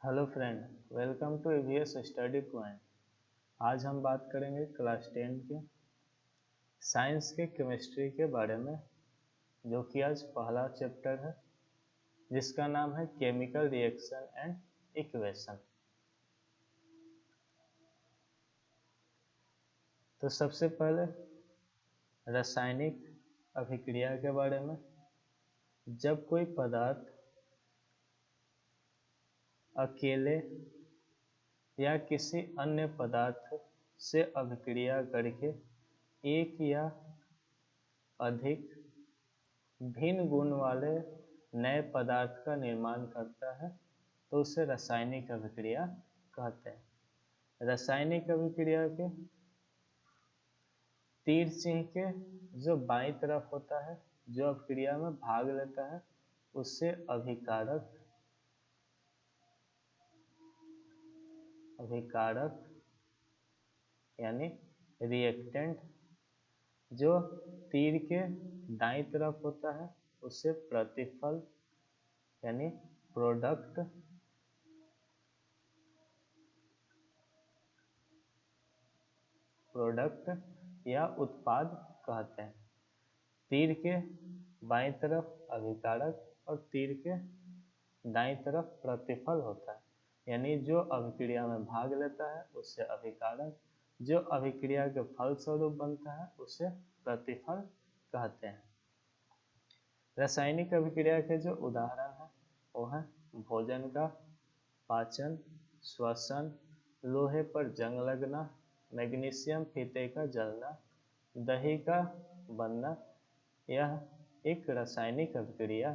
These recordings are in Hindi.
Hello friend, welcome to EVS study point. आज हम बात करेंगे क्लास 10 के साइंस के केमिस्ट्री के बारे में, जो कि आज पहला चैप्टर है जिसका नाम है केमिकल रिएक्शन एंड इक्वेशन। तो सबसे पहले रासायनिक अभिक्रिया के बारे में। जब कोई पदार्थ अकेले या किसी अन्य पदार्थ से अभिक्रिया करके एक या अधिक भिन्न गुण वाले नए पदार्थ का निर्माण करता है तो उसे रासायनिक अभिक्रिया कहते हैं। रासायनिक अभिक्रिया के तीर चिन्ह के जो बाईं तरफ होता है, जो अभिक्रिया में भाग लेता है, उससे अभिकारक यानी रिएक्टेंट, जो तीर के दाईं तरफ होता है उससे प्रतिफल यानी प्रोडक्ट, या उत्पाद कहते हैं। तीर के बाईं तरफ अभिकारक और तीर के दाईं तरफ प्रतिफल होता है, यानी जो अभिक्रिया में भाग लेता है उससे अभिकारक, जो अभिक्रिया के फलस्वरूप बनता है उसे प्रतिफल कहते हैं। रासायनिक अभिक्रिया के जो उदाहरण है वो है भोजन का पाचन, श्वसन, लोहे पर जंग लगना, मैग्नीशियम फीते का जलना, दही का बनना। यह एक रासायनिक अभिक्रिया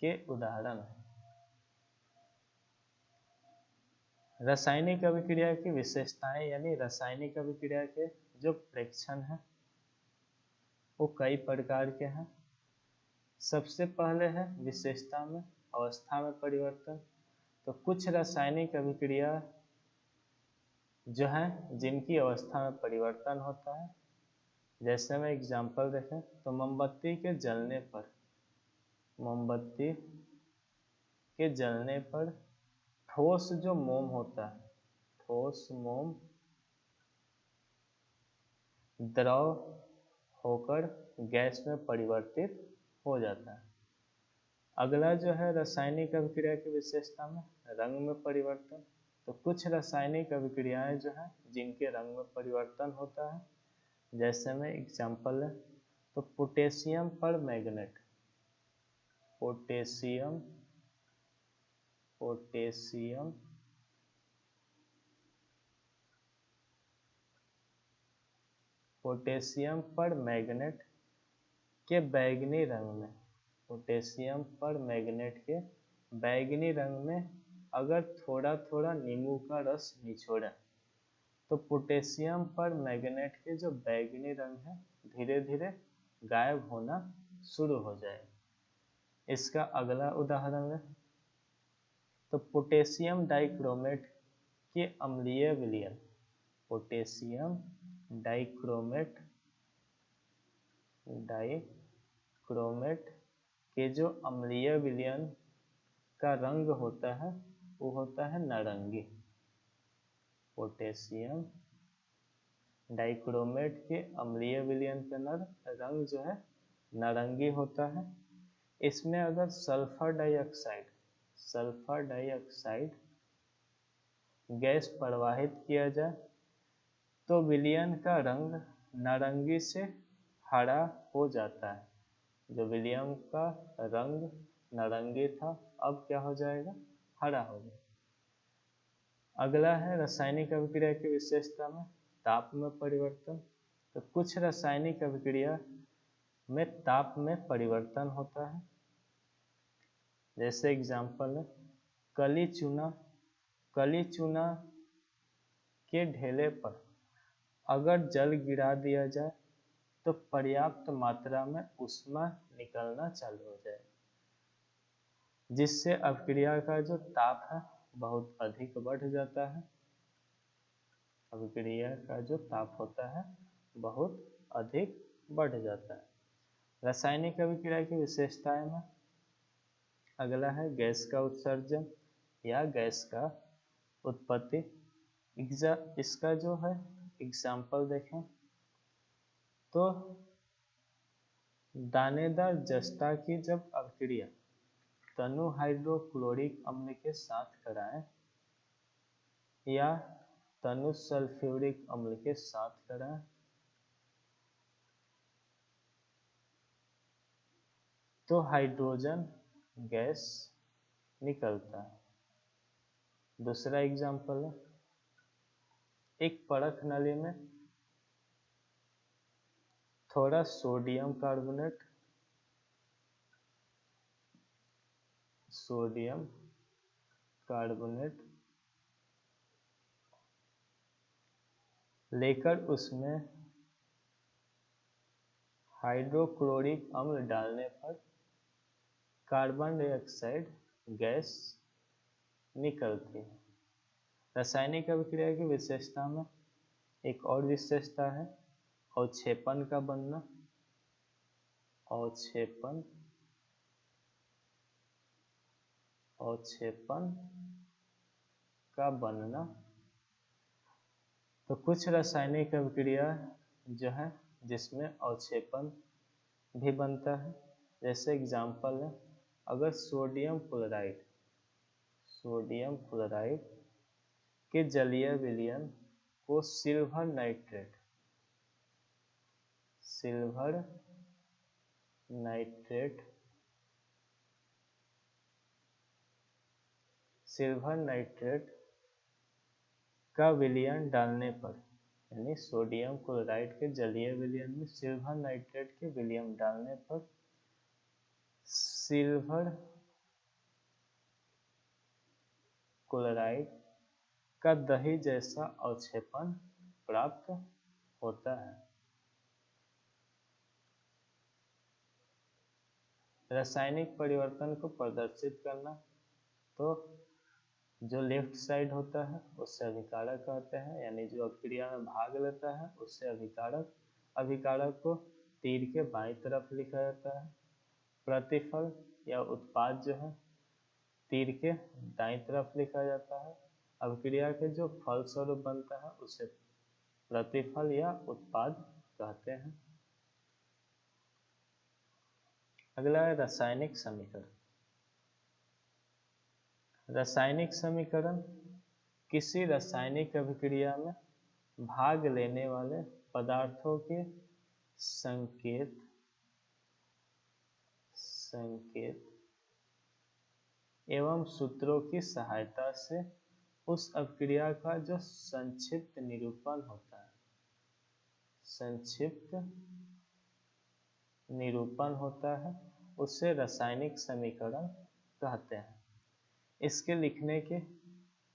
के उदाहरण है। रासायनिक अभिक्रिया की विशेषताएं यानी रासायनिक अभिक्रिया के जो प्रेक्षण है वो कई प्रकार के हैं। सबसे पहले है विशेषता में अवस्था में परिवर्तन। तो कुछ रासायनिक अभिक्रिया जो है जिनकी अवस्था में परिवर्तन होता है, जैसे में एग्जांपल देखें तो मोमबत्ती के जलने पर ठोस जो मोम होता है, ठोस मोम द्रव होकर गैस में परिवर्तित हो जाता है। अगला जो है रासायनिक अभिक्रिया की विशेषता में रंग में परिवर्तन। तो कुछ रासायनिक अभिक्रियाएं जो है जिनके रंग में परिवर्तन होता है, जैसे में एग्जांपल है तो पोटेशियम पर मैग्नेट, पोटेशियम पर मैग्नेट के बैगनी रंग में, पोटेशियम पर मैग्नेट के बैगनी रंग में अगर थोड़ा थोड़ा नींबू का रस निचोड़ें तो पोटेशियम पर मैग्नेट के जो बैगनी रंग है धीरे धीरे गायब होना शुरू हो जाए। इसका अगला उदाहरण है तो पोटेशियम डाइक्रोमेट के अम्लीय विलयन, पोटेशियम डाइक्रोमेट के जो अम्लीय विलयन का रंग होता है वो होता है नारंगी। पोटेशियम डाइक्रोमेट के अम्लीय विलयन का रंग जो है नारंगी होता है। इसमें अगर सल्फर डाइऑक्साइड गैस प्रवाहित किया जाए तो विलयन का रंग नारंगी से हरा हो जाता है। जो विलयन का रंग नारंगी था अब क्या हो जाएगा, हरा हो जाएगा। अगला है रासायनिक अभिक्रिया की विशेषता में ताप में परिवर्तन। तो कुछ रासायनिक अभिक्रिया में ताप में परिवर्तन होता है, जैसे एग्जांपल है कली चूना के ढेले पर अगर जल गिरा दिया जाए तो पर्याप्त मात्रा में ऊष्मा निकलना चालू हो जाए, जिससे अभिक्रिया का जो ताप है बहुत अधिक बढ़ जाता है। अभिक्रिया का जो ताप होता है बहुत अधिक बढ़ जाता है। रासायनिक अभिक्रिया की विशेषताएं में अगला है गैस का उत्सर्जन। या गैस का उत्पत्ति। इसका जो है एग्जाम्पल देखें तो दानेदार जस्ता की जब अभिक्रिया तनु हाइड्रोक्लोरिक अम्ल के साथ कराएं या तनु सल्फ्यूरिक अम्ल के साथ कराएं तो हाइड्रोजन गैस निकलता है। दूसरा एग्जाम्पल है, एक परख नली में थोड़ा सोडियम कार्बोनेट लेकर उसमें हाइड्रोक्लोरिक अम्ल डालने पर कार्बन डाइऑक्साइड गैस निकलती है। रासायनिक अभिक्रिया की विशेषता में एक और विशेषता है अवक्षेपण का बनना। अवक्षेपण का बनना। तो कुछ रासायनिक अभिक्रिया जो है जिसमें अवक्षेपण भी बनता है, जैसे एग्जाम्पल है, अगर सोडियम क्लोराइड के जलीय विलयन को सिल्वर नाइट्रेट का विलयन डालने पर, यानी सोडियम क्लोराइड के जलीय विलयन में सिल्वर नाइट्रेट के विलयन डालने पर सिल्वर क्लोराइड का दही जैसा अवक्षेपण प्राप्त होता है। रासायनिक परिवर्तन को प्रदर्शित करना, तो जो लेफ्ट साइड होता है उससे अभिकारक कहते हैं, यानी जो अभिक्रिया में भाग लेता है उससे अभिकारक को तीर के बाईं तरफ लिखा जाता है। प्रतिफल या उत्पाद जो है तीर के दाईं तरफ लिखा जाता है। अभिक्रिया के जो फलस्वरूप बनता है उसे प्रतिफल या उत्पाद कहते हैं। अगला है रासायनिक समीकरण। रासायनिक समीकरण किसी रासायनिक अभिक्रिया में भाग लेने वाले पदार्थों के संकेत एवं सूत्रों की सहायता से उस अभिक्रिया का जो संक्षिप्त निरूपण होता है उसे रासायनिक समीकरण कहते हैं। इसके लिखने के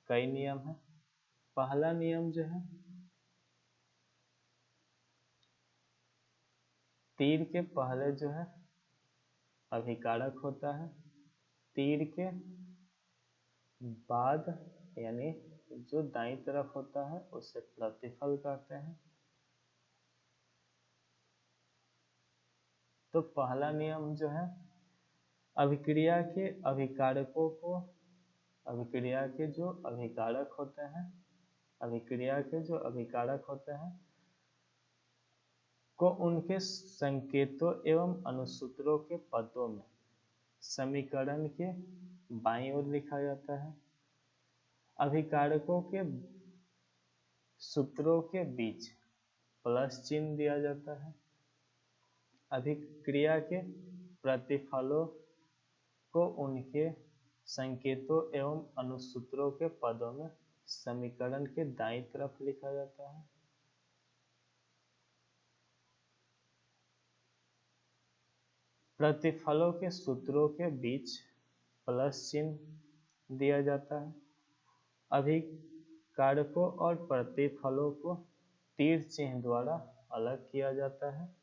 कई नियम हैं। पहला नियम जो है, तीर के पहले जो है अभिकारक होता है, तीर के बाद यानी जो दाईं तरफ होता है उसे प्रतिफल कहते हैं। तो पहला नियम जो है, अभिक्रिया के जो अभिकारक होते हैं को उनके संकेतों एवं अनुसूत्रों के पदों में समीकरण के बाईं ओर लिखा जाता है। अभिकारकों के सूत्रों के बीच प्लस चिन्ह दिया जाता है। अभिक्रिया के प्रतिफलों को उनके संकेतों एवं अनुसूत्रों के पदों में समीकरण के दाईं तरफ लिखा जाता है। प्रतिफलों के सूत्रों के बीच प्लस चिन्ह दिया जाता है। अभिकारकों और प्रतिफलों को तीर चिन्ह द्वारा अलग किया जाता है।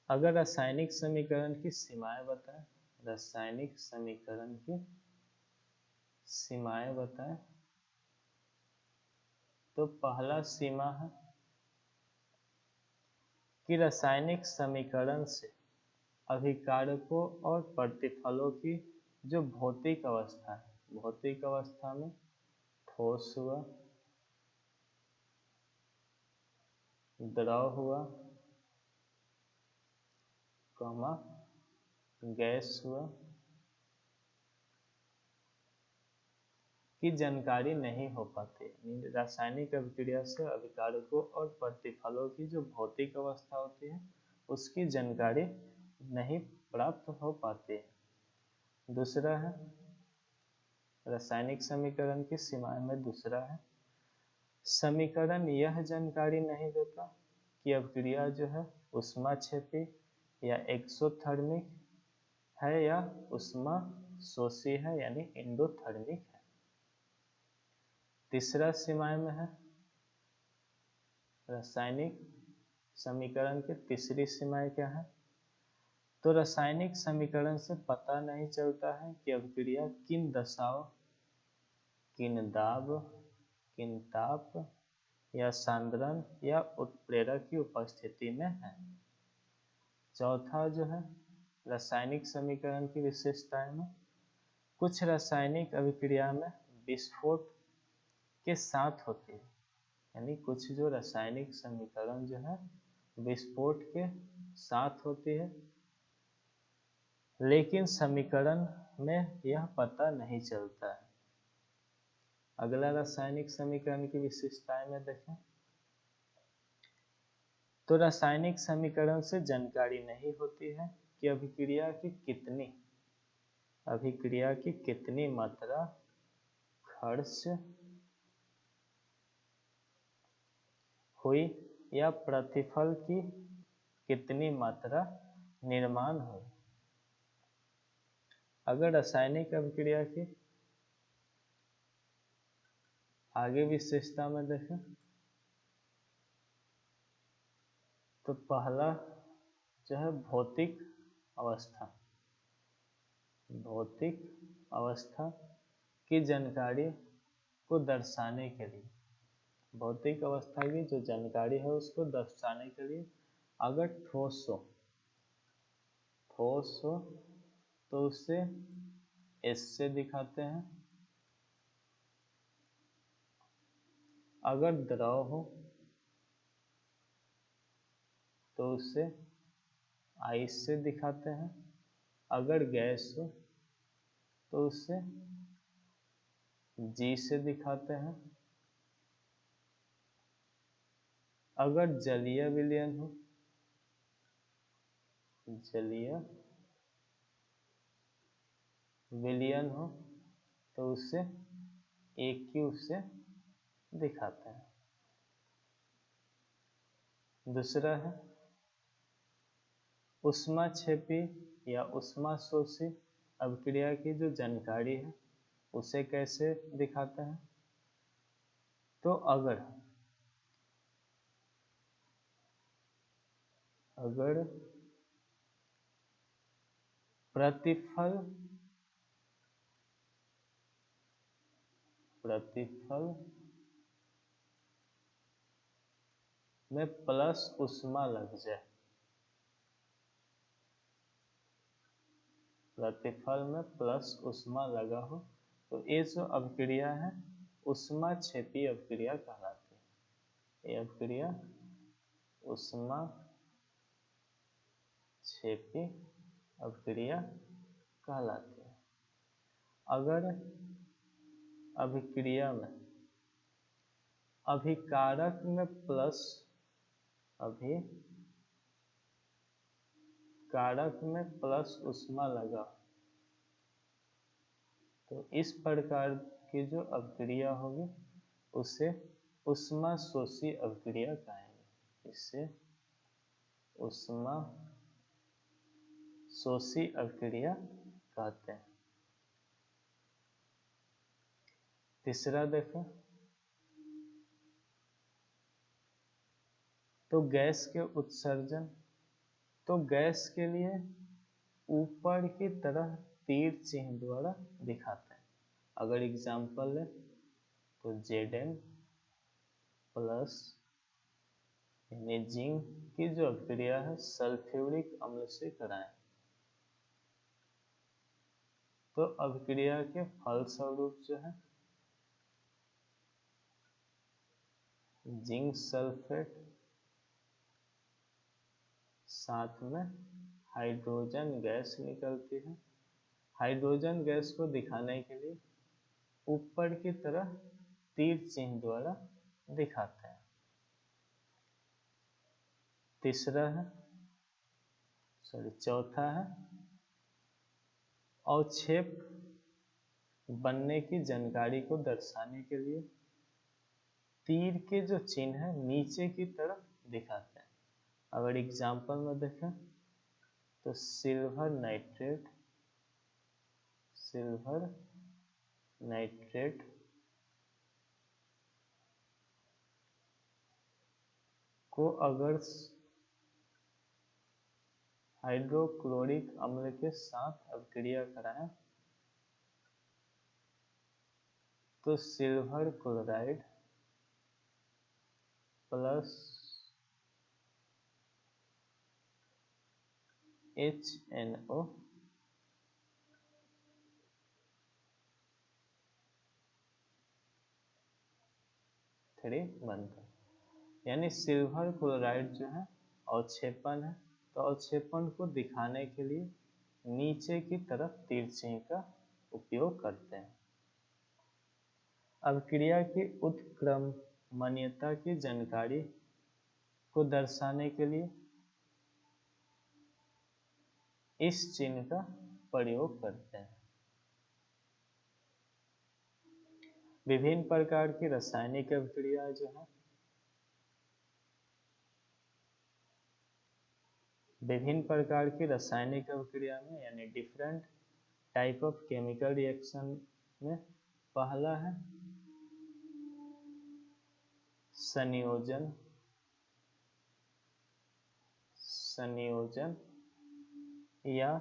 अगर रासायनिक समीकरण की सीमाएं बताएं तो पहला सीमा है कि रासायनिक समीकरण से अभिकारकों और प्रतिफलों की जो भौतिक अवस्था है, भौतिक अवस्था में ठोस हुआ, द्रव हुआ, गैस हुआ की जानकारी नहीं हो पाती। रासायनिक अभिक्रिया से अभिकारकों और प्रतिफलों की जो भौतिक अवस्था होती है उसकी जानकारी नहीं प्राप्त हो पाती है। दूसरा है रासायनिक समीकरण की सीमाएं में दूसरा है समीकरण यह जानकारी नहीं देता कि अभिक्रिया जो है ऊष्माक्षेपी या एक्सोथर्मिक है या ऊष्मा शोषी है यानी एंडोथर्मिक है। तीसरा सीमाएं में है रासायनिक समीकरण की तीसरी सीमाएं क्या है, तो रासायनिक समीकरण से पता नहीं चलता है कि अभिक्रिया किन दशाओं, किन दाब, किन ताप या सांद्रण या उत्प्रेरक की उपस्थिति में है। चौथा जो है रासायनिक समीकरण की विशेषताएं में कुछ रासायनिक अभिक्रिया में विस्फोट के साथ होती है, यानी कुछ जो रासायनिक समीकरण जो है विस्फोट के साथ होती है, लेकिन समीकरण में यह पता नहीं चलता है। अगला रासायनिक समीकरण की विशेषताएं में देखें तो रासायनिक समीकरण से जानकारी नहीं होती है कि अभिक्रिया की कितनी मात्रा खर्च हुई या प्रतिफल की कितनी मात्रा निर्माण हुई। अगर रासायनिक अभिक्रिया की आगे विशेषता में देखें तो पहला जो है भौतिक अवस्था की जानकारी को दर्शाने के लिए, भौतिक अवस्था की जो जानकारी है उसको दर्शाने के लिए अगर ठोस हो तो उसे S से दिखाते हैं, अगर द्रव हो तो उसे I से दिखाते हैं, अगर गैस हो तो उसे G से दिखाते हैं, अगर जलीय विलयन हो तो उसे AQ से दिखाते हैं। दूसरा है ऊष्माक्षेपी या ऊष्माशोषी अभिक्रिया की जो जानकारी है उसे कैसे दिखाते हैं, तो अगर प्रतिफल में प्लस ऊष्मा लग जाए, प्रतिफल में प्लस ऊष्मा लगा हो तो ये जो अभिक्रिया है ऊष्माक्षेपी अभिक्रिया कहलाती है। ये अभिक्रिया ऊष्माक्षेपी अभिक्रिया कहलाती है। अगर अभिक्रिया में अभिकारक में प्लस ऊष्मा लगा तो इस प्रकार की जो अभिक्रिया होगी उसे ऊष्मा शोषी अभिक्रिया कहेंगे। इसे ऊष्मा शोषी अभिक्रिया कहते हैं। तीसरा देखें तो गैस के उत्सर्जन, तो गैस के लिए ऊपर की तरह तीर चिन्ह द्वारा दिखाते हैं। अगर एग्जाम्पल ले तो Zn प्लस यानी जिंक की जो अभिक्रिया है सल्फ्यूरिक अम्ल से कराएं तो अभिक्रिया के फलस्वरूप जो है जिंक सल्फेट साथ में हाइड्रोजन गैस निकलती है। हाइड्रोजन गैस को दिखाने के लिए ऊपर की तरह तीर चिन्ह द्वारा दिखाते हैं। चौथा है अवक्षेप बनने की जानकारी को दर्शाने के लिए तीर के जो चिन्ह है नीचे की तरफ दिखाते हैं। अगर एग्जाम्पल में देखें तो सिल्वर नाइट्रेट को अगर हाइड्रोक्लोरिक अम्ल के साथ अभिक्रिया कराएं तो सिल्वर क्लोराइड प्लस HNO बनता है। यानी सिल्वर क्लोराइड जो है अवक्षेपण है, तो अवक्षेपण को दिखाने के लिए नीचे की तरफ तीर चिन्ह का उपयोग करते हैं। अभिक्रिया की उत्क्रमणीयता की जानकारी को दर्शाने के लिए इस चिन्ह का प्रयोग करते हैं। विभिन्न प्रकार की रासायनिक अभिक्रिया जो है विभिन्न प्रकार की रासायनिक अभिक्रिया में यानी different type of chemical reaction में पहला है संयोजन या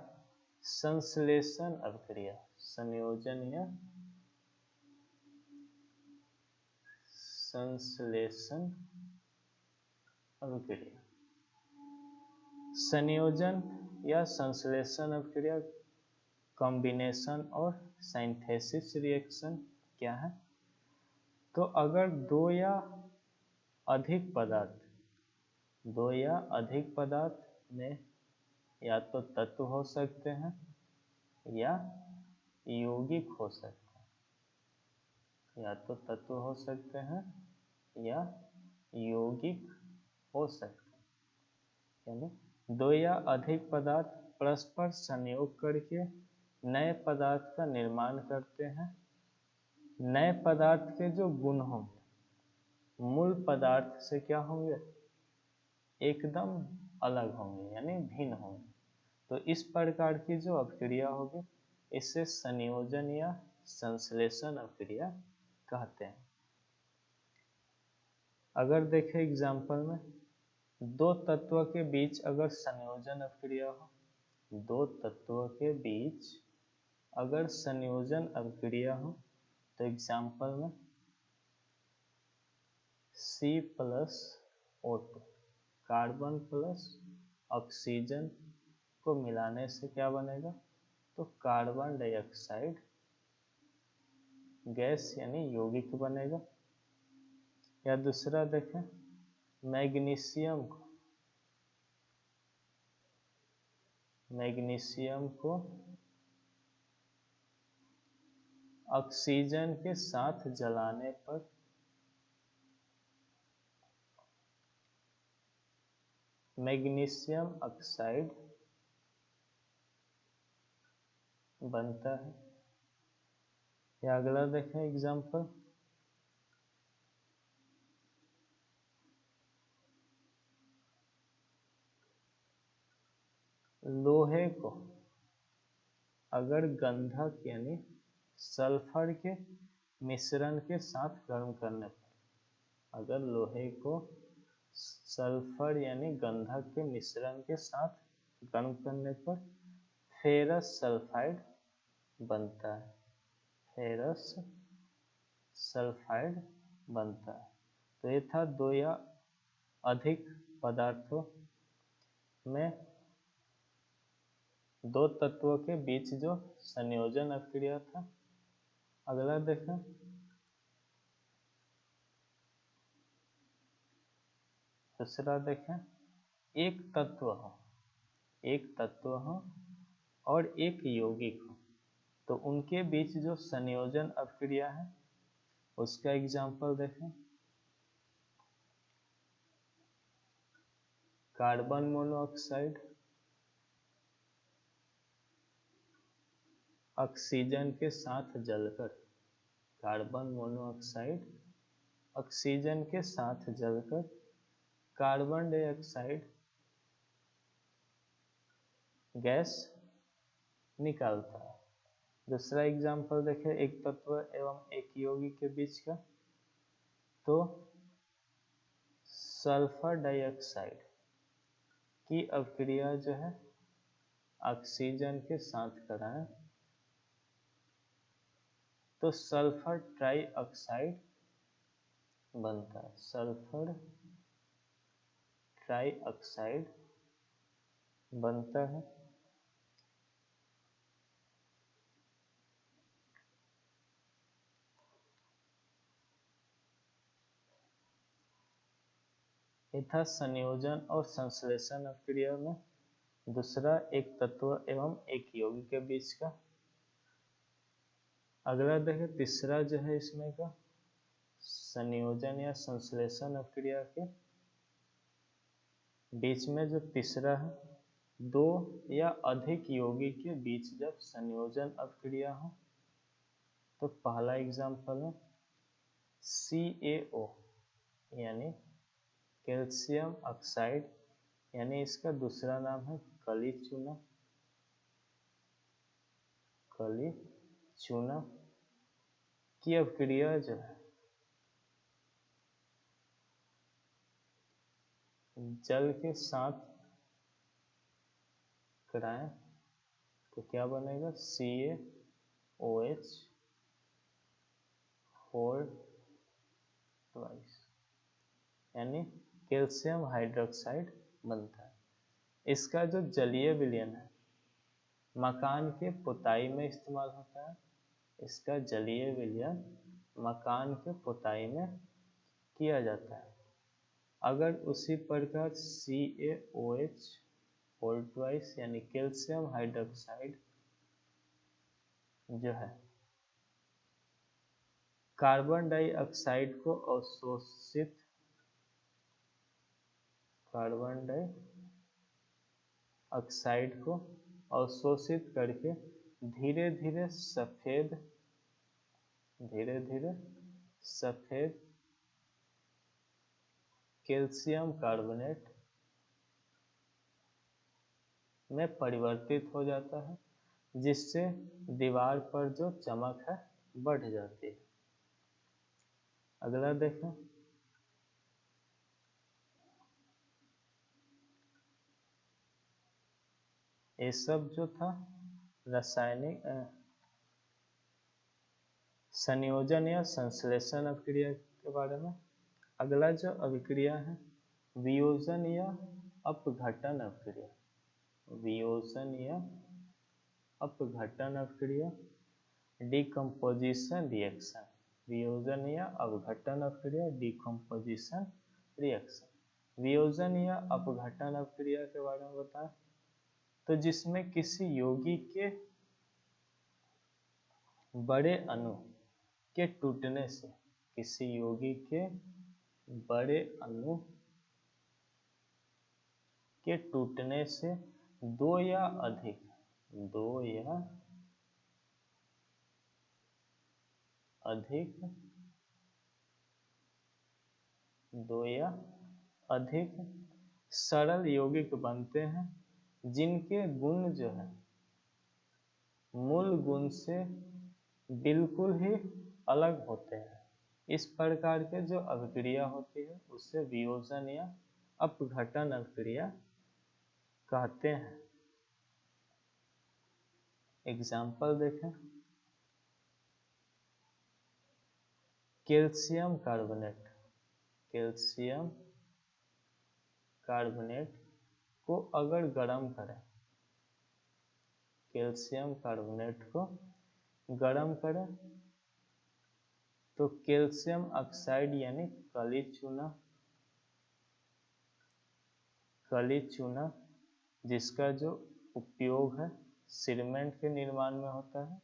संश्लेषण अभिक्रिया। संयोजन या संश्लेषण अभिक्रिया। संयोजन या संश्लेषण अभिक्रिया कॉम्बिनेशन और सिंथेसिस रिएक्शन क्या है? तो अगर दो या अधिक पदार्थ में या तो तत्व हो सकते हैं या यौगिक हो सकते हैं, या तो तत्व हो सकते हैं या यौगिक हो सकते हैं। यानी दो या अधिक पदार्थ परस्पर संयोग करके नए पदार्थ का निर्माण करते हैं। नए पदार्थ के जो गुण होंगे मूल पदार्थ से क्या होंगे? एकदम अलग होंगे, यानी भिन्न होंगे। तो इस प्रकार की जो अभिक्रिया होगी इसे संयोजन या संश्लेषण अभिक्रिया कहते हैं। अगर देखें एग्जाम्पल में दो तत्वों के बीच अगर संयोजन अभिक्रिया हो, दो तत्वों के बीच अगर संयोजन अभिक्रिया हो तो एग्जाम्पल में C+O2 कार्बन प्लस ऑक्सीजन को मिलाने से क्या बनेगा? तो कार्बन डाइऑक्साइड गैस यानी यौगिक बनेगा। या दूसरा देखें मैग्नीशियम को ऑक्सीजन के साथ जलाने पर मैग्नीशियम ऑक्साइड बनता है। या अगला देखें एग्जाम्पल लोहे को अगर गंधक यानी सल्फर के मिश्रण के साथ गर्म करने पर, अगर लोहे को सल्फर यानी गंधक के मिश्रण के साथ गर्म करने पर फेरस सल्फाइड बनता है। फेरस सल्फाइड बनता है। तो ये था दो या अधिक पदार्थों में दो तत्वों के बीच जो संयोजन अभिक्रिया था। अगला देखें, दूसरा देखें, एक तत्व हो और एक यौगिक हो, तो उनके बीच जो संयोजन अभिक्रिया है उसका एग्जाम्पल देखें। कार्बन मोनोऑक्साइड ऑक्सीजन के साथ जलकर, कार्बन मोनोऑक्साइड ऑक्सीजन के साथ जलकर कार्बन डाइऑक्साइड गैस निकालता है। दूसरा एग्जाम्पल देखें, एक तत्व एवं एक यौगिक के बीच का, तो सल्फर डाइऑक्साइड की अभिक्रिया जो है ऑक्सीजन के साथ कराएं तो सल्फर ट्राइऑक्साइड बनता है, सल्फर ट्राइऑक्साइड बनता है। ये था संयोजन और संश्लेषण अभिक्रिया में दूसरा, एक तत्व एवं एक यौगिक के बीच का। अगला देखें, तीसरा जो है इसमें का संयोजन या संश्लेषण अभिक्रिया के बीच में जो तीसरा है, दो या अधिक यौगिक के बीच जब संयोजन अभिक्रिया हो, तो पहला एग्जाम्पल है CaO यानी कैल्शियम ऑक्साइड, यानी इसका दूसरा नाम है कली चूना की अभिक्रिया जो है जल के साथ कराएं तो क्या बनेगा, CaOH 4 ट्वाइस, यानी कैल्शियम हाइड्रोक्साइड बनता है। इसका जो जलीय विलयन है मकान के पुताई में इस्तेमाल होता है, इसका जलीय विलयन मकान के पुताई में किया जाता है। अगर उसी प्रकार CaOH 4 ट्वाइस यानी कैल्शियम हाइड्रोक्साइड जो है कार्बन डाइऑक्साइड को अवशोषित, कार्बन डाइऑक्साइड को अवशोषित करके धीरे धीरे सफेद कैल्शियम कार्बोनेट में परिवर्तित हो जाता है, जिससे दीवार पर जो चमक है बढ़ जाती है। अगला देखें, ये सब जो था रासायनिक संयोजन या संश्लेषण अभिक्रिया के बारे में। अगला जो अभिक्रिया है वियोजन या अपघटन अभिक्रिया, वियोजन या अपघटन अभिक्रिया, डिकम्पोजिशन रिएक्शन, वियोजन या अपघटन अभिक्रिया, डिकम्पोजिशन रिएक्शन। वियोजन या अपघटन अभिक्रिया के बारे में बताएं तो जिसमें किसी यौगिक के बड़े अणु के टूटने से, किसी यौगिक के बड़े अणु के टूटने से दो या अधिक सरल यौगिक बनते हैं, जिनके गुण जो है मूल गुण से बिल्कुल ही अलग होते हैं। इस प्रकार के जो अभिक्रिया होती है उससे वियोजन या अपघटन अभिक्रिया कहते हैं। एग्जाम्पल देखें, कैल्शियम कार्बोनेट, कैल्शियम कार्बोनेट को अगर गर्म करें, कैल्शियम कार्बोनेट को गर्म करें तो कैल्शियम ऑक्साइड यानी काली चूना जिसका जो उपयोग है सीमेंट के निर्माण में होता है,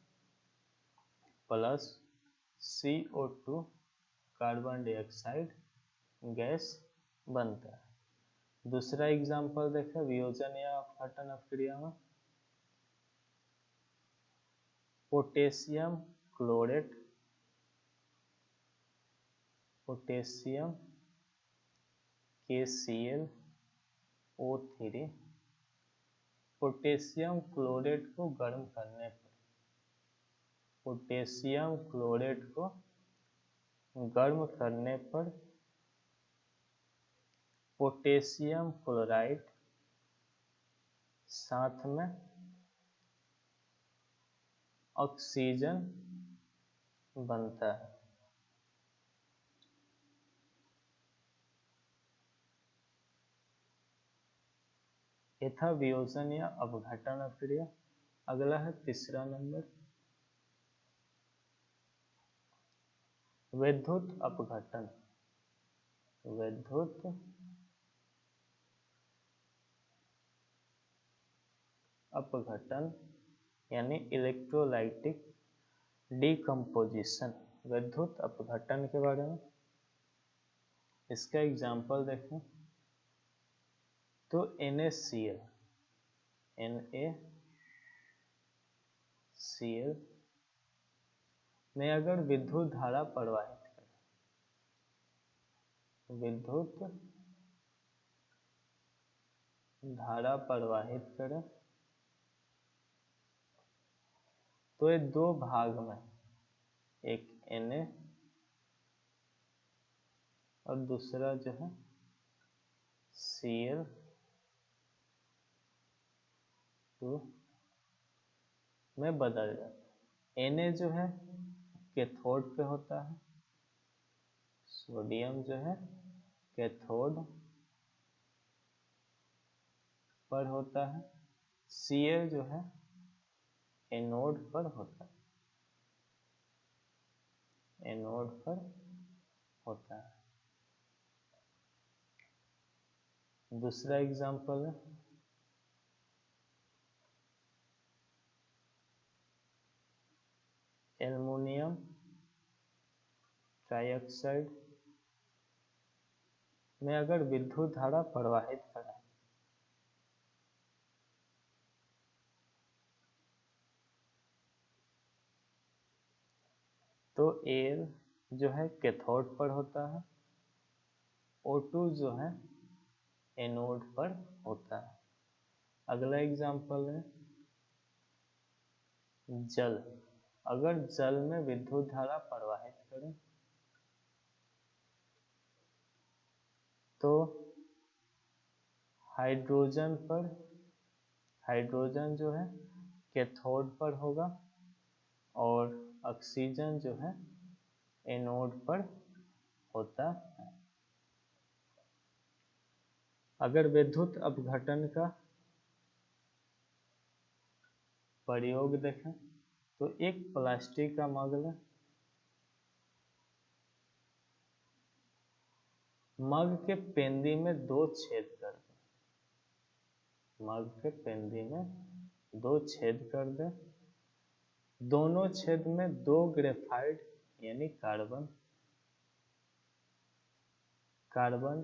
plus CO2 carbon dioxide gas बनता है। दूसरा एग्जाम्पल देखें वियोजन या अपघटन अपक्रिया में, potassium chlorate, potassium KClO3, potassium chlorate को गर्म करने पर, पोटेशियम क्लोरेट को गर्म करने पर पोटेशियम क्लोराइड साथ में ऑक्सीजन बनता है। ये था वियोजन या अपघटन अपक्रिया। अगला है तीसरा नंबर विद्युत अपघटन। विद्युत अपघटन यानी इलेक्ट्रोलाइटिक डिकम्पोजिशन। विद्युत अपघटन के बारे में इसका एग्जाम्पल देखें तो NaCl में अगर विद्युत धारा प्रवाहित करें, विद्युत धारा प्रवाहित करें तो ये दो भाग में, एक Na और दूसरा जो है Cl2 में बदल जाता है। Na जो है कैथोड पे होता है, सोडियम जो है कैथोड पर होता है, Cl जो है एनोड पर होता है, एनोड पर होता है। दूसरा एग्जाम्पल है एल्युमिनियम ट्राइऑक्साइड में अगर विद्युत धारा प्रवाहित करें तो Al जो है कैथोड पर होता है, O2 जो है एनोड पर होता है। अगला एग्जाम्पल है जल। अगर जल में विद्युत धारा प्रवाहित करें तो हाइड्रोजन जो है कैथोड पर होगा और ऑक्सीजन जो है एनोड पर होता है। अगर विद्युत अपघटन का प्रयोग देखें तो एक प्लास्टिक का मग लें, मग के पेंदी में दो छेद कर दें, मग के पेंदी में दो छेद कर दें, दोनों छेद में दो ग्रेफाइट यानी कार्बन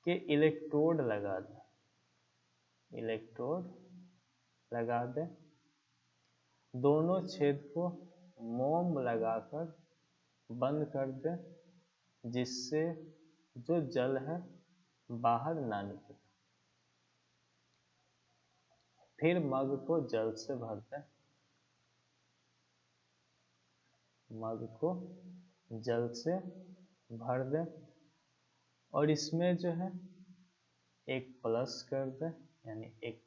के इलेक्ट्रोड लगा दें, इलेक्ट्रोड लगा दें, दोनों छेद को मोम लगाकर बंद कर दें जिससे जो जल है बाहर ना निकले। फिर मग को जल से भर दें, मग को जल से भर दें और इसमें जो है एक प्लस कर दें यानी एक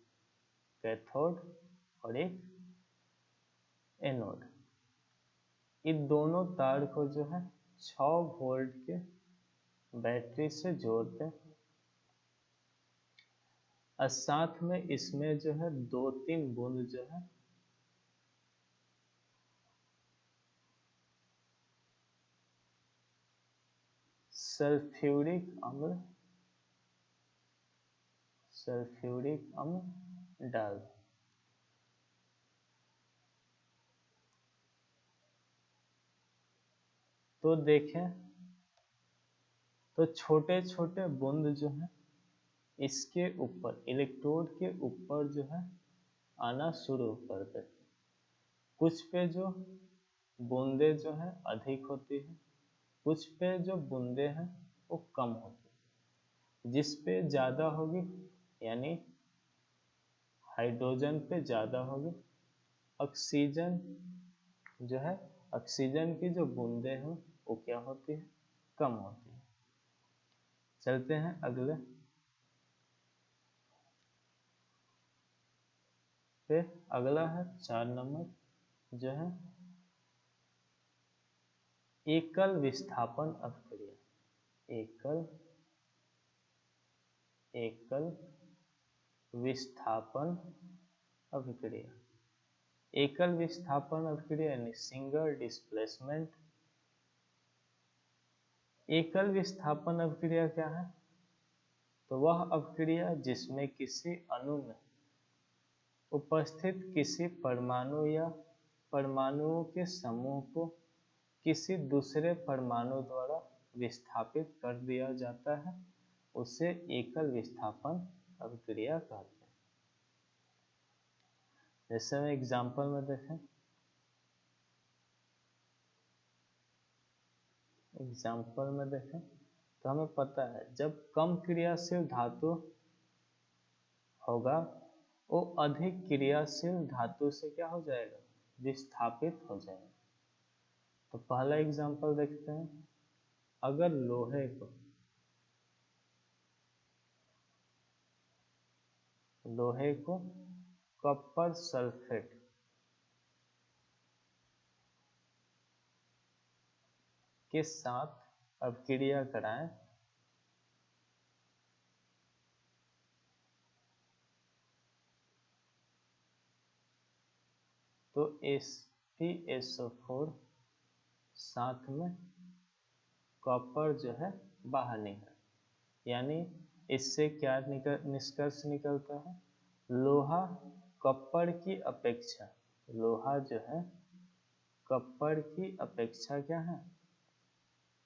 कैथोड और एक एनोड। इन दोनों तार को जो है 6 वोल्ट के बैटरी से जोड़ दें और साथ में इसमें जो है 2-3 बूंद जो है सल्फ्यूरिक अम्ल डाल। तो देखें तो छोटे छोटे बूंद जो है इसके ऊपर इलेक्ट्रोड के ऊपर जो है आना शुरू कर देते। कुछ पे जो बूंदे जो है अधिक होती है, कुछ पे जो बूंदे हैं वो कम होती है। जिस पे ज़्यादा होगी यानी हाइड्रोजन पे ज़्यादा होगी, ऑक्सीजन जो है ऑक्सीजन की जो बूंदे हैं वो क्या होती है, कम होती है। चलते हैं अगले पे। अगला है 4 नंबर जो है एकल विस्थापन अभिक्रिया। एकल विस्थापन अभिक्रिया। एकल विस्थापन अभिक्रिया यानी सिंगल डिस्प्लेसमेंट। एकल विस्थापन अभिक्रिया क्या है? तो वह अभिक्रिया जिसमें किसी अणु में उपस्थित किसी परमाणु या परमाणुओं के समूह को किसी दूसरे परमाणु द्वारा विस्थापित कर दिया जाता है, उसे एकल विस्थापन अभिक्रिया कहते हैं। जैसे हम एग्जाम्पल में देखें, तो हमें पता है जब कम क्रियाशील धातु होगा वो अधिक क्रियाशील धातु से क्या हो जाएगा, विस्थापित हो जाएगा। तो पहला एग्जाम्पल देखते हैं। अगर लोहे को कॉपर सल्फेट के साथ अभिक्रिया कराएं तो FeSO4 साथ में कॉपर जो है बाहर निकल, यानी इससे क्या निष्कर्ष निकलता है, लोहा कॉपर की अपेक्षा, लोहा जो है कॉपर की अपेक्षा क्या है,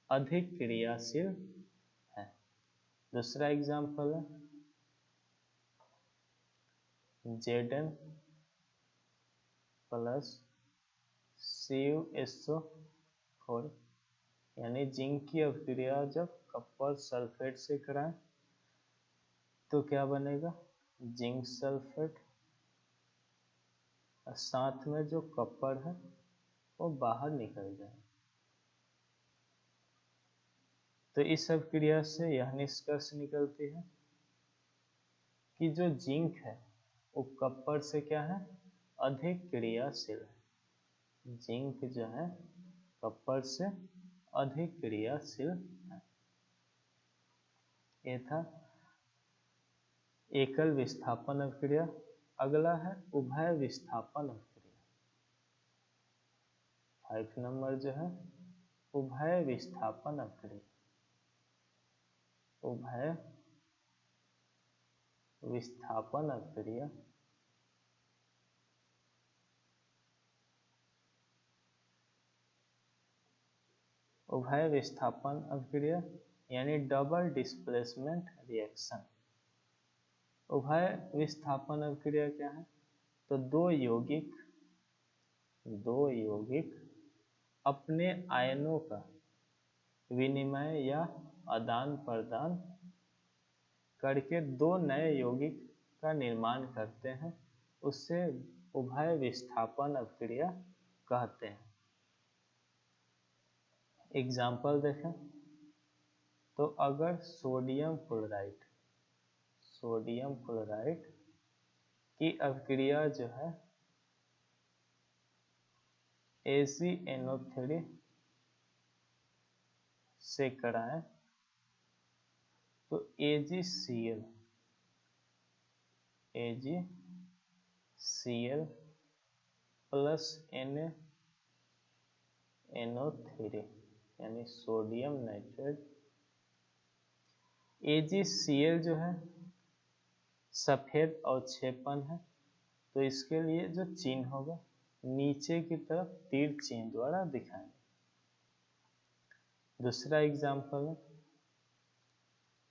अधिक क्रियाशील है। दूसरा एग्जाम्पल है Zn प्लस CuSO4 यानी जिंक की अभिक्रिया जब कॉपर सल्फेट से कराएं तो क्या बनेगा, जिंक सल्फेट, साथ में जो कॉपर है वो बाहर निकल जाए। तो इस अभिक्रिया से यह निष्कर्ष निकलती है कि जो जिंक है वो कॉपर से क्या है, अधिक क्रियाशील है। जिंक जो है कॉपर से अधिक क्रियाशील है। ये था एकल विस्थापन अभिक्रिया। अगला है उभय विस्थापन अभिक्रिया। 5 नंबर जो है उभय विस्थापन अभिक्रिया। उभय विस्थापन अभिक्रिया उभय विस्थापन अभिक्रिया यानी डबल डिस्प्लेसमेंट रिएक्शन। उभय विस्थापन अभिक्रिया क्या है, तो दो यौगिक अपने आयनों का विनिमय या आदान प्रदान करके दो नए यौगिक का निर्माण करते हैं, उससे उभय विस्थापन अभिक्रिया कहते हैं। एग्जाम्पल देखें तो अगर सोडियम क्लोराइड की अभिक्रिया जो है AgNO3 से कराएं तो AgCl AgCl प्लस NaNO3 यानी सोडियम नाइट्रेट। AgCl जो है सफेद अवक्षेपण है, तो इसके लिए जो चिन्ह होगा नीचे की तरफ तीर चिन्ह द्वारा दिखाएंगे। दूसरा एग्जाम्पल है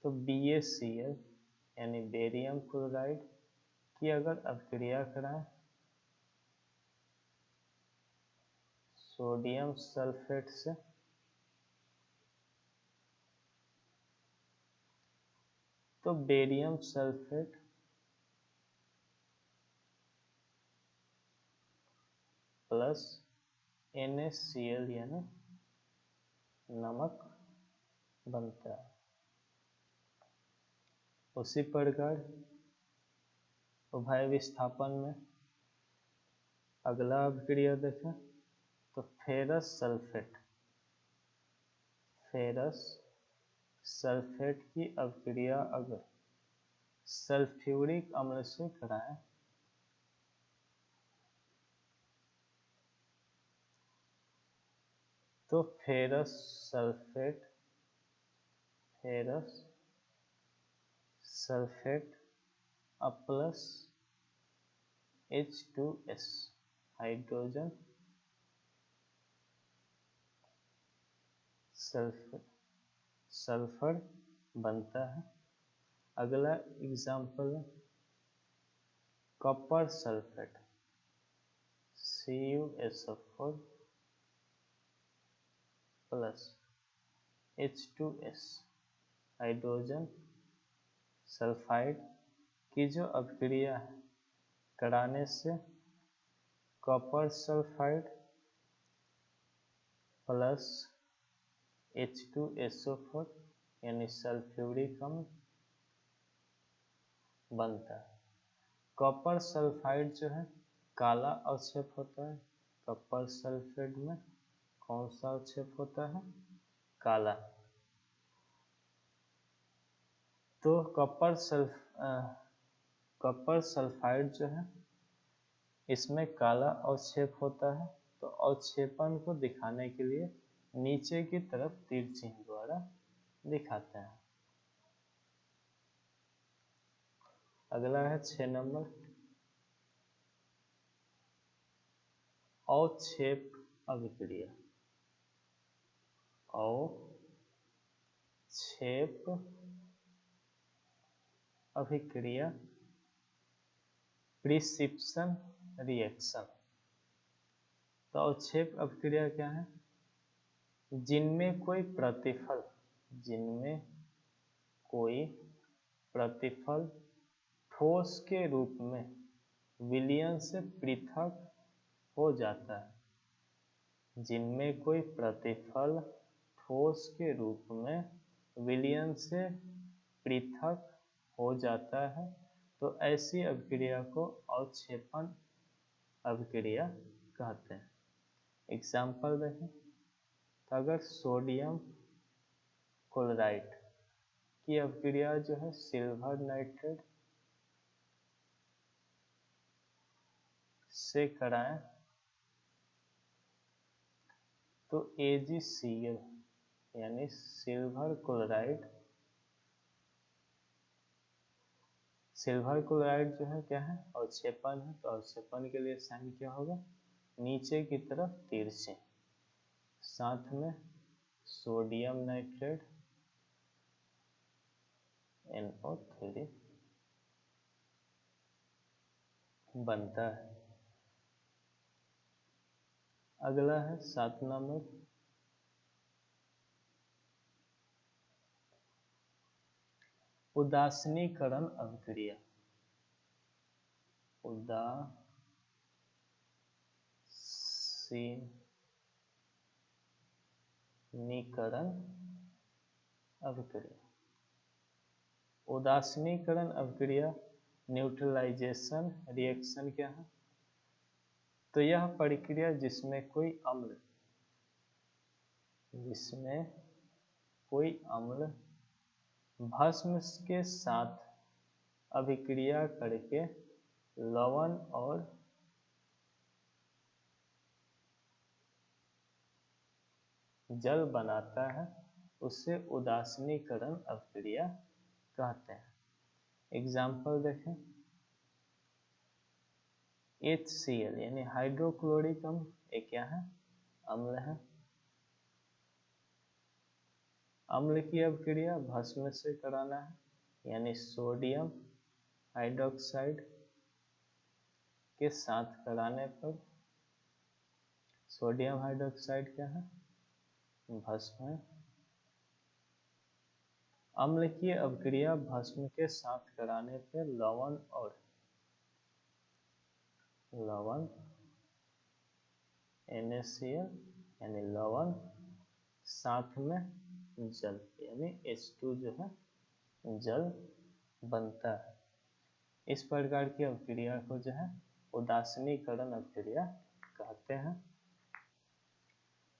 तो BaCl यानी बेरियम क्लोराइड की अगर अभिक्रिया कराएं सोडियम सल्फेट से, तो बेरियम सल्फेट प्लस NaCl यानी नमक बनता है। उसी प्रकार उभय विस्थापन में अगला अभिक्रिया देखें तो फेरस सल्फेट की अभिक्रिया अगर सल्फ्यूरिक अम्ल से कराएं तो ferrous sulphate plus H2S hydrogen sulphur बनता है। अगला एग्जाम्पल है copper sulphate CuSO4 plus H2S hydrogen sulphide की जो अभिक्रिया है कराने से कॉपर सल्फाइड प्लस H2SO4 यानी सल्फ्यूरिक अम्ल बनता है। कॉपर सल्फाइड जो है काला अवक्षेप होता है। कॉपर सल्फेट में कौन सा अवक्षेप होता है? काला। तो कॉपर सल्फाइड जो है इसमें काला अवक्षेप होता है, तो अवक्षेपण को दिखाने के लिए नीचे की तरफ तीर चिन्ह द्वारा दिखाते हैं। अगला है 6 नंबर अवक्षेप अभिक्रिया। अवक्षेप अभिक्रिया प्रिसिप्शन रिएक्शन। तो अवक्षेप अभिक्रिया क्या है? जिनमें कोई प्रतिफल ठोस के रूप में विलयन से पृथक हो जाता है। जिनमें कोई प्रतिफल ठोस के रूप में विलयन से पृथक हो जाता है, तो ऐसी अभिक्रिया को अवक्षेपण अभिक्रिया कहते हैं। एग्जाम्पल देखें तो अगर सोडियम क्लोराइड की अभिक्रिया जो है सिल्वर नाइट्रेट से कराएं तो AgCl यानी सिल्वर क्लोराइड जो है क्या है? अवक्षेपण है, तो अवक्षेपण के लिए साइन क्या होगा? नीचे की तरफ तीर चिन्ह, साथ में सोडियम नाइट्रेट NO3 बनता है। अगला है 7 नंबर उदासीनीकरण अभिक्रिया। उदासीनीकरण अभिक्रिया न्यूट्रलाइजेशन रिएक्शन क्या है? तो यह प्रक्रिया जिसमें कोई अम्ल भस्म के साथ अभिक्रिया करके लवण और जल बनाता है उसे उदासीनीकरण अभिक्रिया कहते हैं। एग्जाम्पल देखें, HCl यानी हाइड्रोक्लोरिक अम्ल, ये क्या है? अम्ल है। अम्ल की अभिक्रिया भस्म से कराना है, यानी सोडियम हाइड्रोक्साइड के साथ कराने पर, सोडियम हाइड्रोक्साइड क्या है? भस्म है। अम्ल की अभिक्रिया भस्म के साथ कराने पर लवण NaCl यानी लवण साथ में जल यानी H2 जो है जल बनता है। इस प्रकार की अभिक्रिया को जो है उदासीनीकरण अभिक्रिया कहते हैं।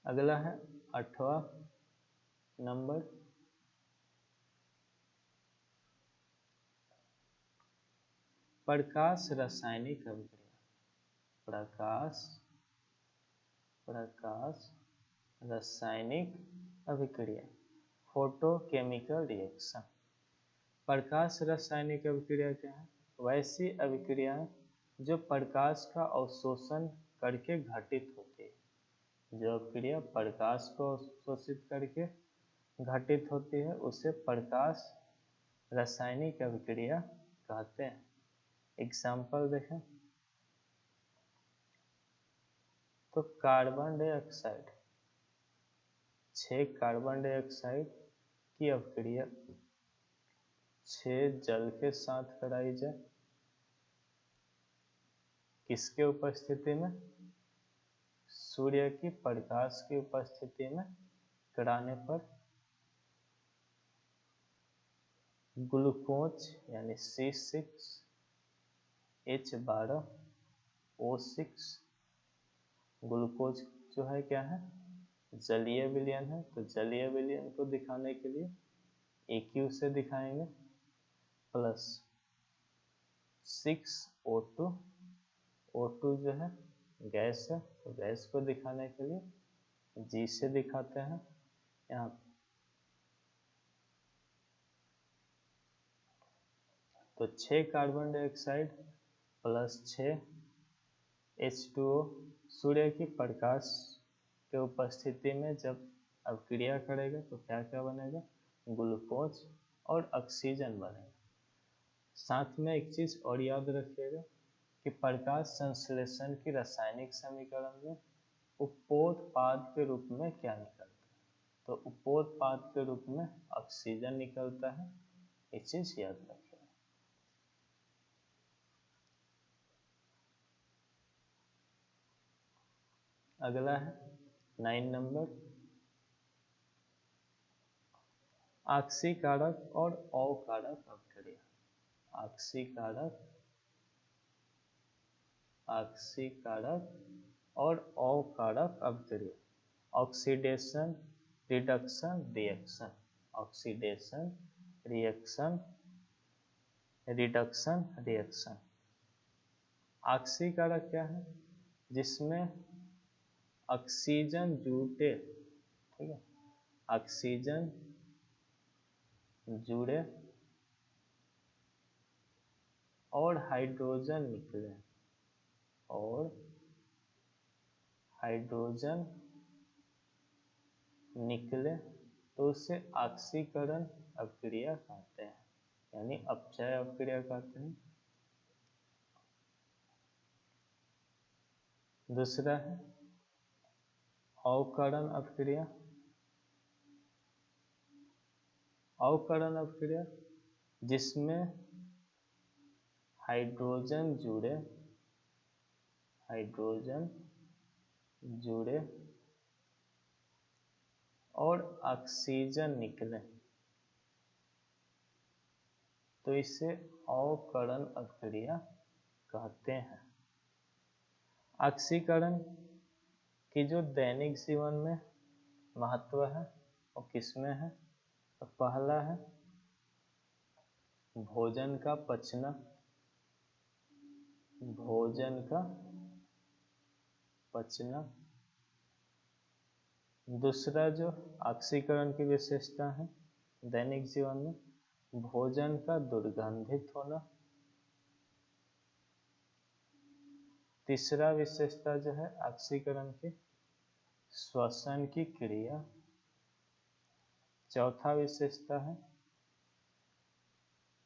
अगला है 8वां नंबर, प्रकाश रासायनिक अभिक्रिया। प्रकाश रासायनिक अभिक्रिया, फोटोकेमिकल रिएक्शन। प्रकाश रासायनिक अभिक्रिया क्या है? वैसी अभिक्रियाएं जो प्रकाश का अवशोषण करके घटित होती है। जो अभिक्रिया प्रकाश को अवशोषित करके घटित होती है उसे प्रकाश रासायनिक अभिक्रिया कहते हैं। एग्जाम्पल देखें तो कार्बन डाइऑक्साइड, 6 कार्बन डाइऑक्साइड की अभिक्रिया 6 जल के साथ कराई जाए, किसके उपस्थिति में? सूर्य की प्रकाश की उपस्थिति में कराने पर ग्लूकोज यानी C6H12O6, ग्लूकोज जो है क्या है? जलीय विलयन है, तो जलीय विलयन को दिखाने के लिए AQ से दिखाएंगे, प्लस 6O2, O2 जो है गैस है, तो गैस को दिखाने के लिए G से दिखाते हैं यहाँ। तो 6 कार्बन डाइऑक्साइड प्लस 6 H2O सूर्य की प्रकाश के उपस्थिति में जब अभिक्रिया करेगा तो क्या क्या बनेगा? ग्लूकोज और ऑक्सीजन बनेगा। साथ में एक चीज और याद रखिएगा कि प्रकाश संश्लेषण की रासायनिक समीकरण में उपोत्पाद के रूप में क्या निकलता है? तो उपोत्पाद के रूप में ऑक्सीजन निकलता है, ये चीज याद रखिएगा। अगला है 9 नंबर, ऑक्सीकारक और अकारक अभिक्रिया। ऑक्सीकारक और अकारक अभिक्रिया, oxidation reduction reaction, oxidation reduction reaction. ऑक्सीकारक क्या है? जिसमें ऑक्सीजन जुड़े, ठीक है, ऑक्सीजन जुड़े और हाइड्रोजन निकले तो उसे ऑक्सीकरण अभिक्रिया कहते हैं, यानी अपचय अभिक्रिया कहते हैं। दूसरा है अवकरण अभिक्रिया। अवकरण अभिक्रिया जिसमें हाइड्रोजन जुड़े और ऑक्सीजन निकले तो इसे अवकरण अभिक्रिया कहते हैं। ऑक्सीकरण की जो दैनिक जीवन में महत्व है वो किसमें है? तो पहला है भोजन का पचना, भोजन का पचना। दूसरा जो ऑक्सीकरण की विशेषता है दैनिक जीवन में, भोजन का दुर्गंधित होना। तीसरा विशेषता जो है ऑक्सीकरण की, श्वसन की क्रिया। चौथा विशेषता है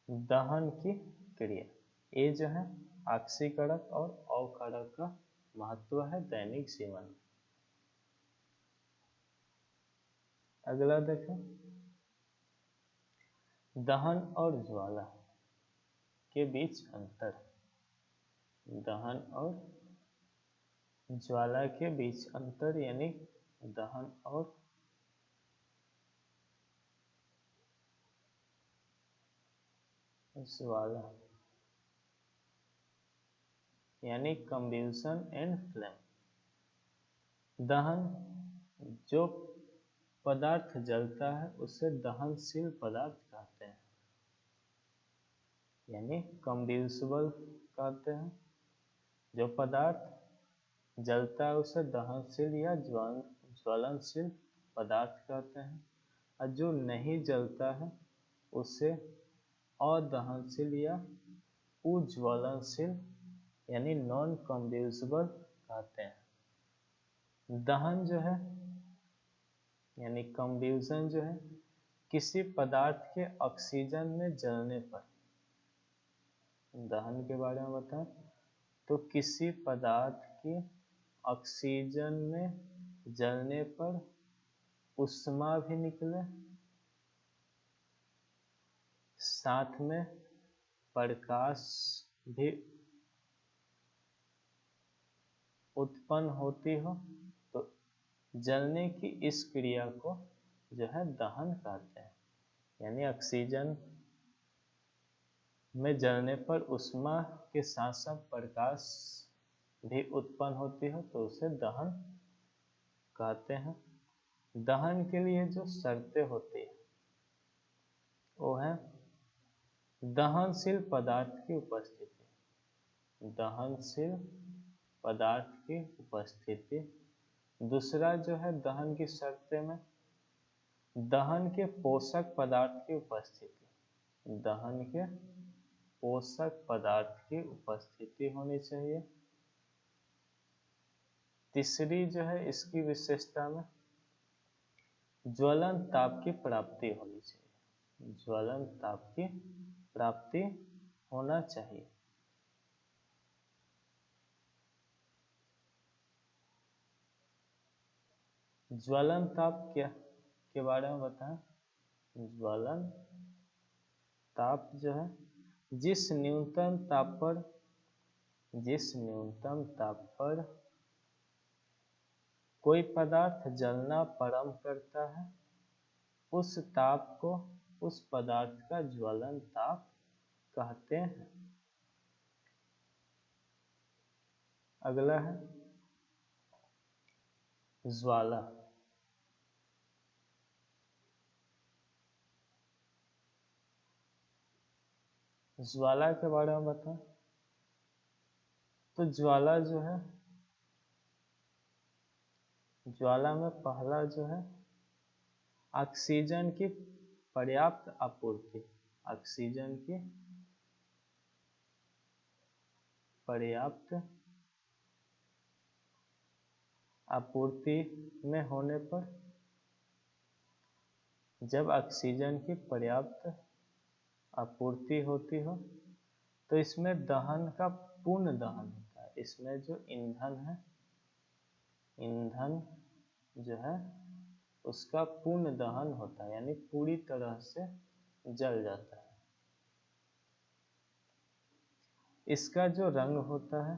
दहन की क्रिया। ये जो है ऑक्सीकरक और अवकरक का महत्व है दैनिक जीवन में। अगला देखें, दहन और ज्वाला के बीच अंतर। दहन और ज्वाला के बीच अंतर यानी दहन और ज्वाला यानी कंबल्शन एंड फ्लेम। दहन, जो पदार्थ जलता है उसे दहनशील पदार्थ कहते हैं, यानी कंबल्सिबल कहते हैं। जो पदार्थ जलता है उसे दहनशील या ज्वलनशील पदार्थ कहते हैं, और जो नहीं जलता है उसे अदहनशील या उज्ज्वलनशील यानी नॉन कंबल्सिबल कहते हैं। दहन जो है यानी कंबल्शन जो है किसी पदार्थ के ऑक्सीजन में जलने पर, दहन के बारे में बताएं तो किसी पदार्थ की ऑक्सीजन में जलने पर उष्मा भी निकले, साथ में प्रकाश भी उत्पन्न होती हो, तो जलने की इस क्रिया को जो है दहन कहते हैं। यानी ऑक्सीजन में जलने पर उष्मा के साथ साथ प्रकाश भी उत्पन्न होती हो तो उसे दहन कहते हैं। दहन के लिए जो शर्तें होती है वो है दहनशील पदार्थ की उपस्थिति, दहनशील पदार्थ की उपस्थिति। दूसरा जो है दहन की शर्तें में दहन के पोषक पदार्थ की उपस्थिति, दहन के पोषक पदार्थ की उपस्थिति होनी चाहिए। तीसरी जो है इसकी विशेषता में ज्वलन ताप की प्राप्ति होनी चाहिए, ज्वलन ताप की प्राप्ति होना चाहिए। ज्वलन ताप क्या के बारे में बताएं। ज्वलन ताप जो है जिस न्यूनतम ताप पर कोई पदार्थ जलना प्रारंभ करता है उस ताप को उस पदार्थ का ज्वलन ताप कहते हैं। अगला है ज्वाला। ज्वाला के बारे में बताएं तो ज्वाला जो है, ज्वाला में पहला जो है ऑक्सीजन की पर्याप्त आपूर्ति, ऑक्सीजन की पर्याप्त आपूर्ति में होने पर, जब ऑक्सीजन की पर्याप्त आपूर्ति होती हो तो इसमें दहन का पूर्ण दहन होता है। इसमें जो ईंधन है, ईंधन जो है उसका पूर्ण दहन होता है, यानी पूरी तरह से जल जाता है। इसका जो रंग होता है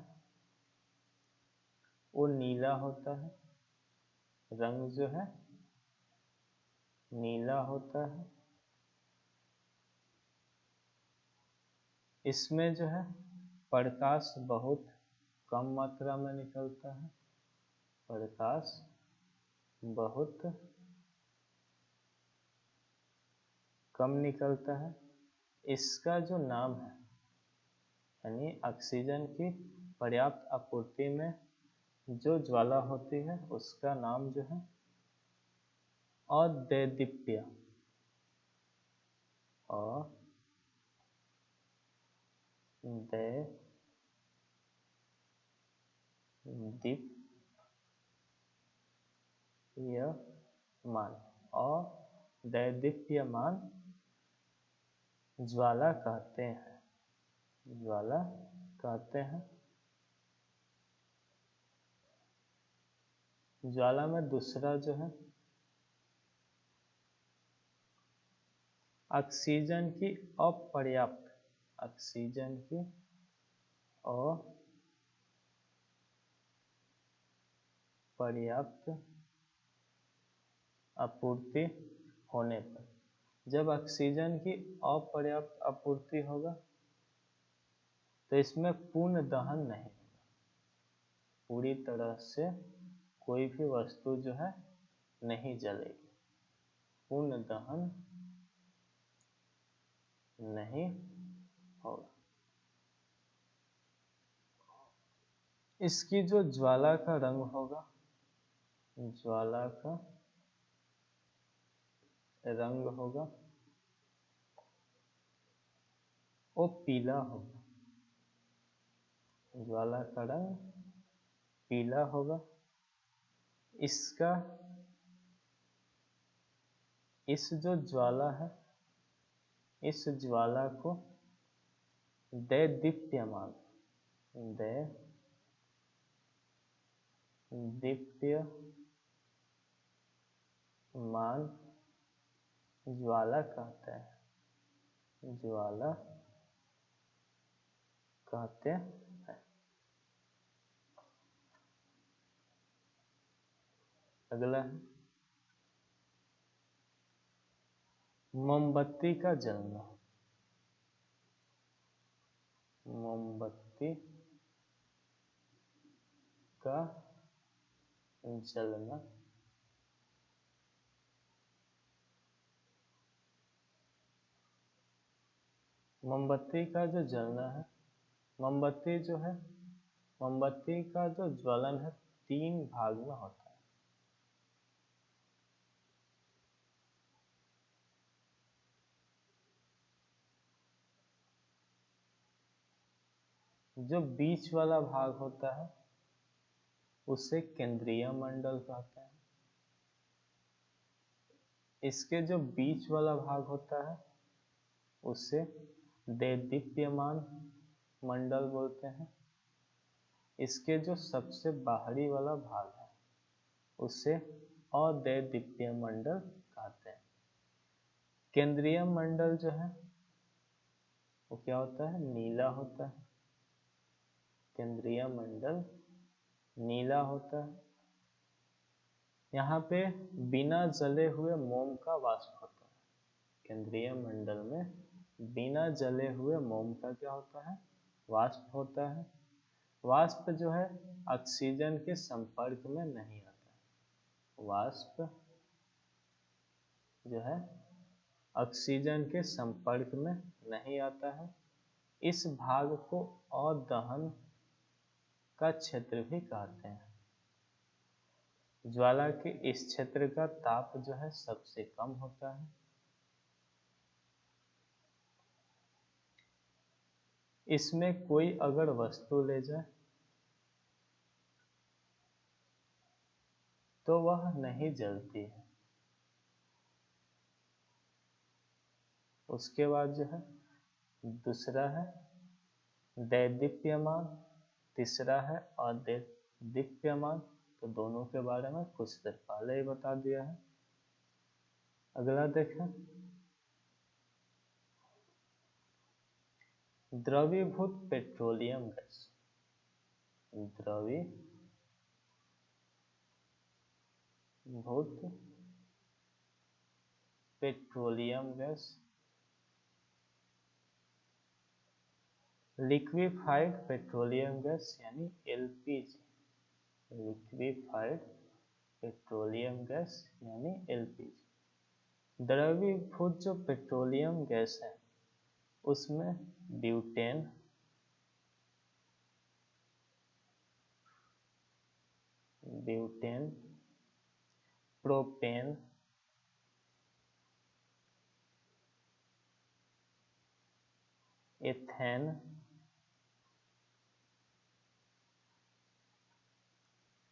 वो नीला होता है, रंग जो है नीला होता है। इसमें जो है प्रकाश बहुत कम मात्रा में निकलता है, प्रकाश बहुत कम निकलता है। इसका जो नाम है यानी ऑक्सीजन की पर्याप्त आपूर्ति में जो ज्वाला होती है उसका नाम जो है अदेदीप्य अदैदीप्यमान ज्वाला कहते हैं, ज्वाला कहते हैं। ज्वाला में दूसरा जो है ऑक्सीजन की अपर्याप्त, ऑक्सीजन की अपर्याप्त आपूर्ति होने पर, जब ऑक्सीजन की अपर्याप्त आपूर्ति होगा तो इसमें पूर्ण दहन नहीं होगा, पूरी तरह से कोई भी वस्तु जो है नहीं जलेगी, पूर्ण दहन नहीं होगा। इसकी जो ज्वाला का रंग होगा, ज्वाला का रंग होगा वो पीला होगा, ज्वाला का रंग पीला होगा। इसका इस जो ज्वाला है, इस ज्वाला को दैदीप्यमान, दैदीप्यमान ज्वाला कहते हैं, ज्वाला कहते हैं। अगला है मोमबत्ती का जलना, मोमबत्ती का जलना। मोमबत्ती का जो जलना है, मोमबत्ती जो है, मोमबत्ती का जो ज्वलन है 3 भाग में होता है। जो बीच वाला भाग होता है उसे केंद्रीय मंडल कहते हैं। इसके जो बीच वाला भाग होता है उसे दैदीप्यमान मंडल बोलते हैं। इसके जो सबसे बाहरी वाला भाग है उसे अदैदीप्य मंडल कहते हैं। केंद्रीय मंडल जो है वो क्या होता है, नीला होता है। केंद्रीय मंडल नीला होता है। यहाँ पे बिना जले हुए मोम का वाष्प होता है। केंद्रीय मंडल में बिना जले हुए मोम का क्या होता है, वाष्प होता है। वाष्प जो है ऑक्सीजन के संपर्क में नहीं आता है। वाष्प जो है ऑक्सीजन के संपर्क में नहीं आता है। इस भाग को अदहन का क्षेत्र भी कहते हैं। ज्वाला के इस क्षेत्र का ताप जो है सबसे कम होता है। इसमें कोई अगर वस्तु ले जाए तो वह नहीं जलती है। उसके बाद जो है दूसरा है दैदीप्यमान, तीसरा है अदैदीप्यमान। तो दोनों के बारे में कुछ देर पहले ही बता दिया है। अगला देखें, द्रवीभूत पेट्रोलियम गैस, द्रवीभूत petroleum gas, liquefied petroleum gas यानी एलपीजी, लिक्विफाइड पेट्रोलियम गैस यानी एलपीजी। द्रवीभूत जो पेट्रोलियम गैस है उसमें ब्यूटेन, प्रोपेन, एथेन,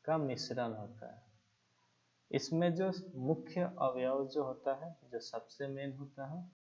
का मिश्रण होता है। इसमें जो मुख्य अवयव जो होता है, जो सबसे मेन होता है